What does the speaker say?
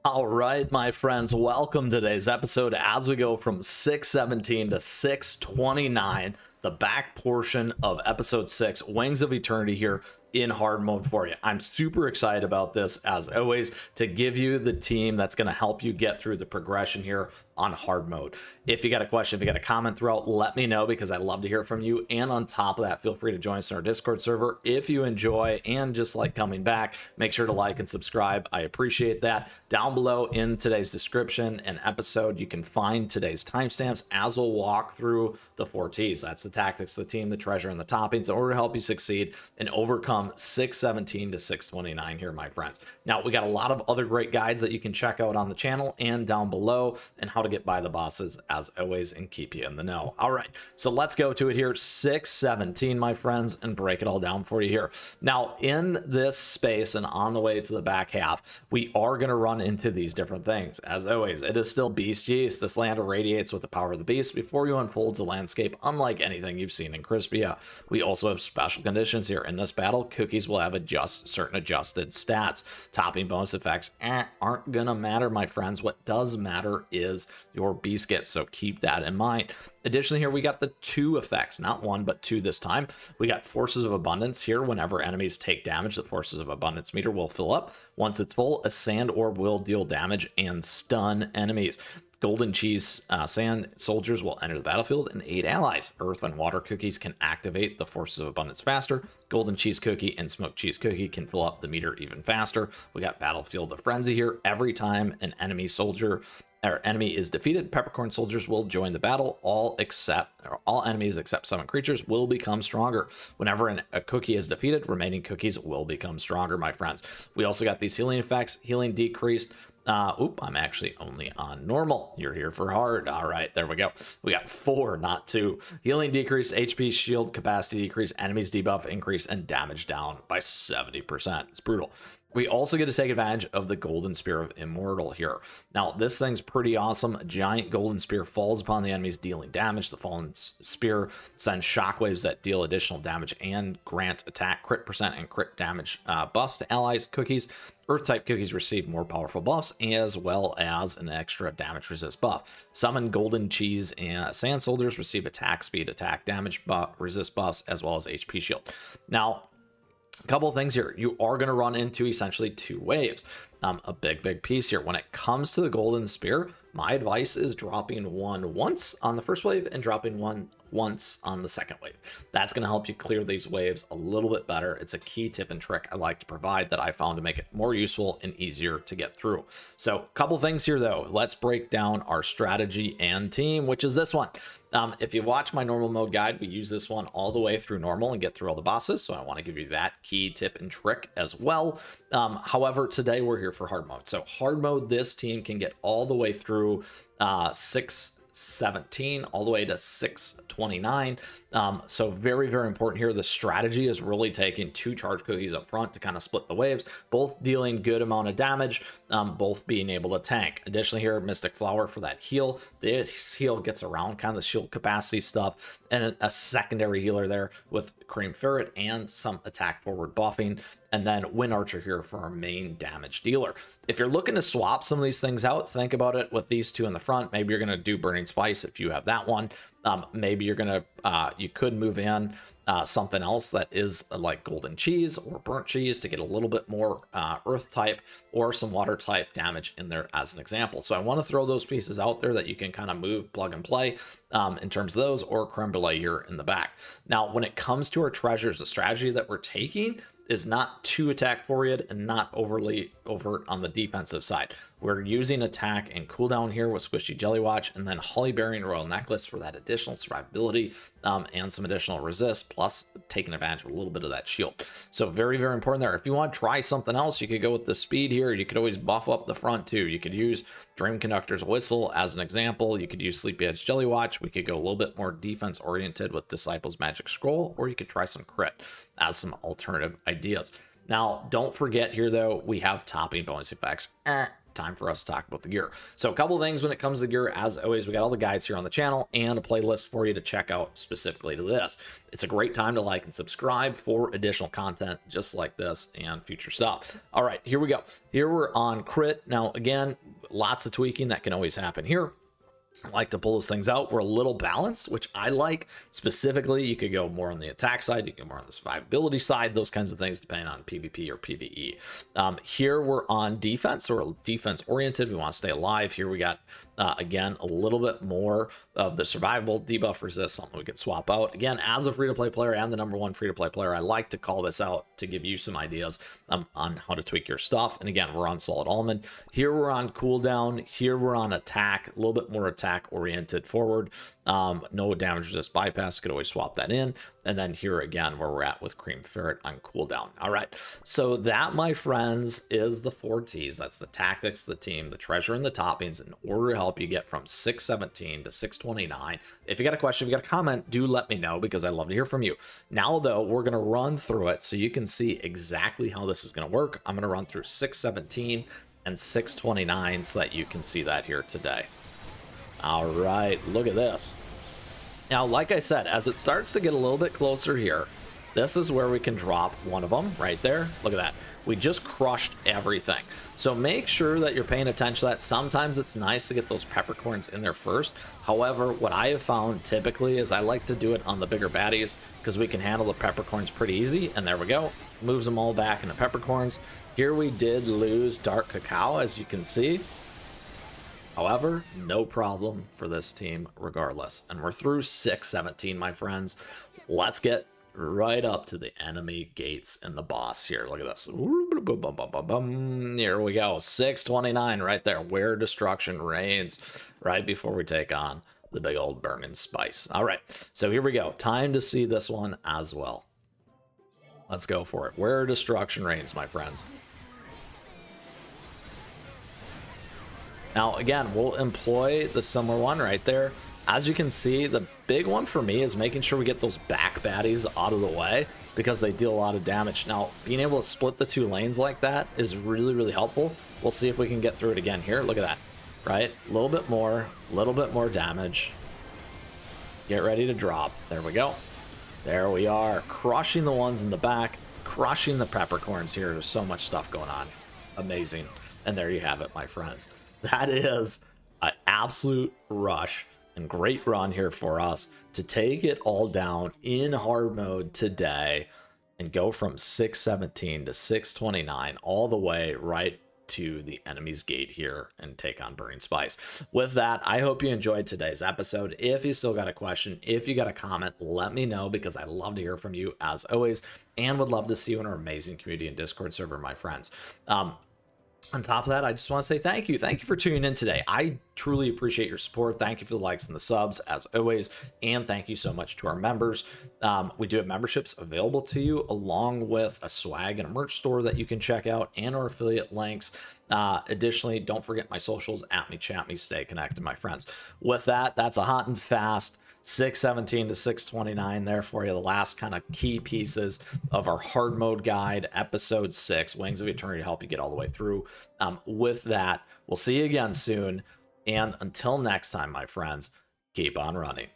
All right, my friends, welcome to today's episode as we go from 617 to 629, the back portion of episode 6, Wings of Eternity here in hard mode for you. I'm super excited about this, as always, to give you the team that's going to help you get through the progression here on hard mode. If you got a question, if you got a comment throughout, let me know, because I'd love to hear from you. And on top of that, feel free to join us in our Discord server if you enjoy and just like coming back. Make sure to like and subscribe. I appreciate that. Down below in today's description and episode, you can find today's timestamps as we'll walk through the 4 T's. That's the tactics, the team, the treasure, and the toppings in order to help you succeed and overcome 617 to 629 here, my friends. Now, we got a lot of other great guides that you can check out on the channel and down below, and how to get by the bosses as always and keep you in the know. All right, so let's go to it here. 617, my friends, and break it all down for you here. Now, in this space and on the way to the back half, we are going to run into these different things. As always, it is still Beast Yeast. This land irradiates with the power of the beast before you unfolds a landscape unlike anything you've seen in Crispia. We also have special conditions here. In this battle, cookies will have certain adjusted stats. Topping bonus effects aren't gonna matter, my friends. What does matter is your beast kit, so keep that in mind. Additionally, here we got the 2 effects, not 1 but 2 this time. We got Forces of Abundance here. Whenever enemies take damage, the Forces of Abundance meter will fill up. Once it's full, a sand orb will deal damage and stun enemies. Golden cheese sand soldiers will enter the battlefield and aid allies. Earth and water cookies can activate the Forces of Abundance faster. Golden cheese cookie and smoked cheese cookie can fill up the meter even faster. We got Battlefield of Frenzy here. Every time an enemy soldier or enemy is defeated, peppercorn soldiers will join the battle. All enemies except 7 creatures will become stronger. Whenever a cookie is defeated, remaining cookies will become stronger, my friends. We also got these healing effects. Healing decreased. I'm actually only on normal. You're here for hard. All right, there we go. We got 4, not 2. Healing decrease, HP shield capacity decrease, enemies debuff increase, and damage down by 70%. It's brutal. We also get to take advantage of the Golden Spear of Immortal here. Now, this thing's pretty awesome. A giant golden spear falls upon the enemies, dealing damage. The fallen spear sends shockwaves that deal additional damage and grant attack, crit percent, and crit damage buffs to allies. Cookies, Earth-type cookies receive more powerful buffs, as well as an extra damage resist buff. Summon golden cheese and sand soldiers receive attack speed, attack damage resist buffs, as well as HP shield. Now, a couple of things here. You are going to run into essentially 2 waves. A big piece here. When it comes to the golden spear, my advice is dropping 1 once on the first wave and dropping 1 once on the second wave. That's going to help you clear these waves a little bit better. It's a key tip and trick I like to provide that I found to make it more useful and easier to get through. So a couple things here though. Let's break down our strategy and team, which is this one. If you watch my normal mode guide, we use this one all the way through normal and get through all the bosses. So I want to give you that key tip and trick as well. However, today we're here for hard mode. So hard mode, this team can get all the way through 617 all the way to 629. So very important here. The strategy is really taking 2 charge cookies up front to kind of split the waves, both dealing good amount of damage, both being able to tank. Additionally here, Mystic Flower for that heal. This heal gets around kind of the shield capacity stuff, and a secondary healer there with Cream Ferret and some attack forward buffing, and then Wind Archer here for our main damage dealer. If you're looking to swap some of these things out, think about it with these 2 in the front. Maybe you're going to do Burning Spice if you have that one. Maybe you're going to, you could move in something else that is like golden cheese or burnt cheese to get a little bit more earth type or some water type damage in there as an example. So I want to throw those pieces out there that you can kind of move, plug and play in terms of those, or creme brulee here in the back. Now, when it comes to our treasures, the strategy that we're taking is not too attack forward and not overly overt on the defensive side. We're using attack and cooldown here with Squishy Jelly Watch, and then Holly Bearing Royal Necklace for that additional survivability and some additional resist, plus taking advantage of a little bit of that shield. So very important there. If you want to try something else, you could go with the speed here. You could always buff up the front too. You could use Dream Conductor's Whistle as an example. You could use Sleepyhead's Jelly Watch. We could go a little bit more defense oriented with Disciple's Magic Scroll, or you could try some crit as some alternative ideas. Now, don't forget here though, we have topping bonus effects. time for us to talk about the gear. So a couple things when it comes to gear. As always, we got all the guides here on the channel and a playlist for you to check out specifically to this. It's a great time to like and subscribe for additional content just like this and future stuff. All right, here we go. Here we're on crit. Now, again, lots of tweaking that can always happen here. I like to pull those things out. We're a little balanced, which I like. Specifically, you could go more on the attack side, you can go more on the survivability side, those kinds of things, depending on PvP or PvE. Here we're on defense, so we're defense oriented. We want to stay alive. Here we got, again, a little bit more of the survivable debuff resist, something we can swap out. Again, as a free-to-play player and the #1 free-to-play player, I like to call this out to give you some ideas on how to tweak your stuff. And again, we're on solid almond. Here we're on cooldown. Here we're on attack, a little bit more attack oriented forward. No damage resist bypass, could always swap that in. And then here again, where we're at with cream ferret on cooldown. All right, so that, my friends, is the 4 T's. That's the tactics, the team, the treasure, and the toppings in order to help you get from 617 to 629. If you got a question, if you got a comment, do let me know, because I love to hear from you. Now though, we're gonna run through it so you can see exactly how this is gonna work. I'm gonna run through 617 and 629 so that you can see that here today. All right, look at this. Now, like I said, as it starts to get a little bit closer here, this is where we can drop one of them right there. Look at that. We just crushed everything. So make sure that you're paying attention to that. Sometimes it's nice to get those peppercorns in there first. However, what I have found typically is I like to do it on the bigger baddies because we can handle the peppercorns pretty easy. And there we go. Moves them all back into peppercorns. Here we did lose dark cacao, as you can see. However, no problem for this team regardless. And we're through 617, my friends. Let's get right up to the enemy gates and the boss here. Look at this. Here we go. 629 right there, where destruction reigns, right before we take on the big old burning spice. All right, so here we go. Time to see this one as well. Let's go for it. Where destruction reigns, my friends. Now, again, we'll employ the similar one right there. As you can see, the big one for me is making sure we get those back baddies out of the way because they deal a lot of damage. Now, being able to split the 2 lanes like that is really, really helpful. We'll see if we can get through it again here. Look at that, right? A little bit more damage. Get ready to drop. There we go. There we are. Crushing the ones in the back, crushing the peppercorns here. There's so much stuff going on. Amazing. And there you have it, my friends. That is an absolute rush and great run here for us to take it all down in hard mode today and go from 617 to 629 all the way right to the enemy's gate here and take on Burning Spice. With that, I hope you enjoyed today's episode. If you still got a question, if you got a comment, let me know, because I love to hear from you as always, and would love to see you in our amazing community and Discord server, my friends. On top of that, I just want to say thank you. Thank you for tuning in today. I truly appreciate your support. Thank you for the likes and the subs, as always. And thank you so much to our members. We do have memberships available to you, along with a swag and a merch store that you can check out, and our affiliate links. Additionally, don't forget my socials, @me, chat me, stay connected, my friends. With that, that's a hot and fast 617 to 629 there for you. The last kind of key pieces of our hard mode guide, episode 6, Wings of Eternity, to help you get all the way through. With that, we'll see you again soon. And until next time, my friends, keep on running.